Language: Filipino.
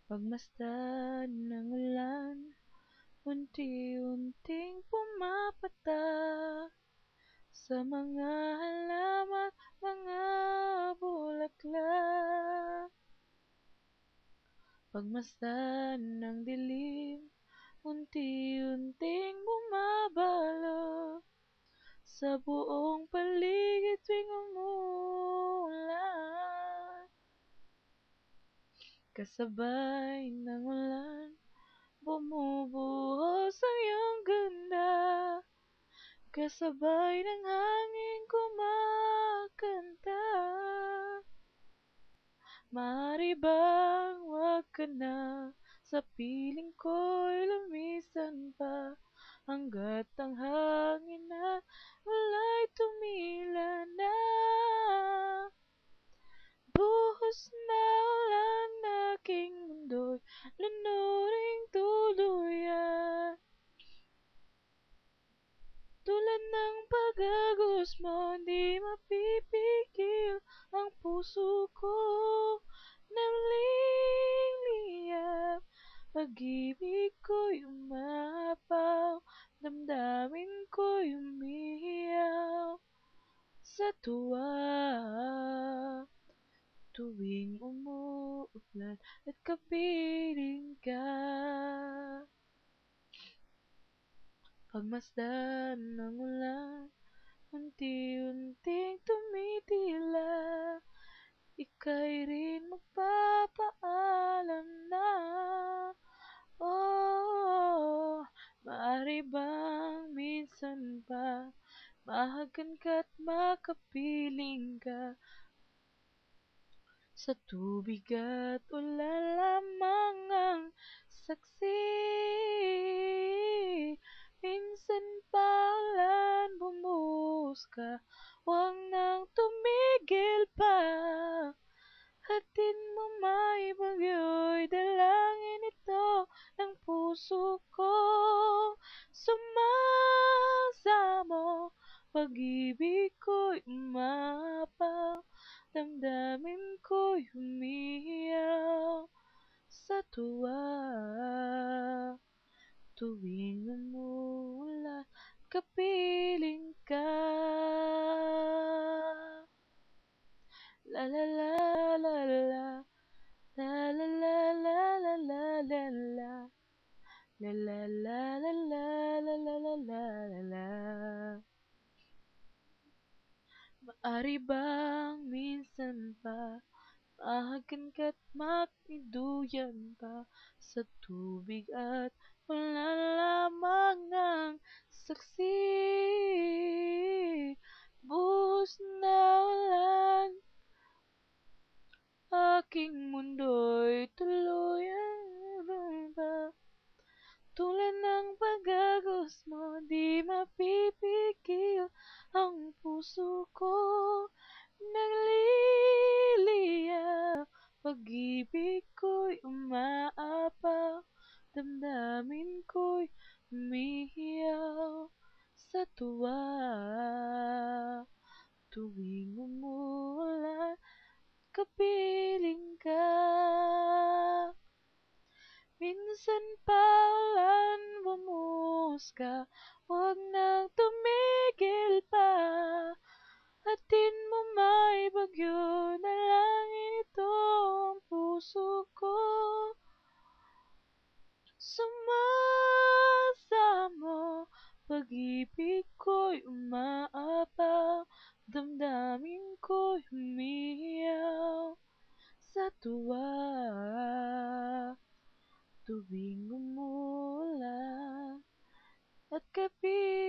Pagmasdan ng ulan, unti-unting pumapatak sa mga halaman, mga bulaklak. Pagmasdan ng dilim, unti-unting bumabalot sa buong paligid tuwing umuulan. Kasabay ng ulan, bumubuhos ang iyong ganda. Kasabay ng hangin kumakanta. Maaari bang wag ka na sa piling ko'y lumisan pa, hanggat ang hangin at wala'y tumila na. Buhos na ulan, aking mundo'y lunuring tuluyan. Tulad ng pag-agos mo, di mapipigil ang puso ko. Naliliyab, pag-ibig ko'y umapaw, damdamin ko'y umiiyaw sa tuwa. Tuwing umuulan at kapiling ka, pagmasdan ng ulan, unti-unting tumitila. Ika'y rin magpapaalam na. Oh, maaari bang minsan pa mahagan ka't makapiling ka sa tubig at ulan lamang ang saksi. Minsan pa ulan, bumuhos ka, huwag nang tumigil pa. Hatid mo maibagyo'y dalangin ito ng puso ko. Sumasamo, pag-ibig ko'y umapaw, damdamin ko'y humihiyaw sa tuwa. Tuwing umuulan, kapiling ka. La la la la la, la la la la la la la la, la la la la la la la la la la. Maaari bang minsan pa mahagan ka't makiduyan pa sa tubig at ulan lamang ang saksi. Buhos na ulan, aking mundo'y tuluyang bumaba. Tulad ng pag-agos mo, di mapipigil ang puso ko. Nagliliyab, pag-ibig ko'y umaapaw, damdamin ko'y humihiyaw sa tuwa. Tuwing umuulan, kapiling ka. Minsan pa ulan, bumuhos ka, huwag nang tumigil pa. Hatid mo maibagyo, dalangin ito ang puso ko. Sumasamo, pag-ibig ko'y umaapaw, damdamin ko'y humihiyaw sa tuwa. Tuwing umuulan at kapiling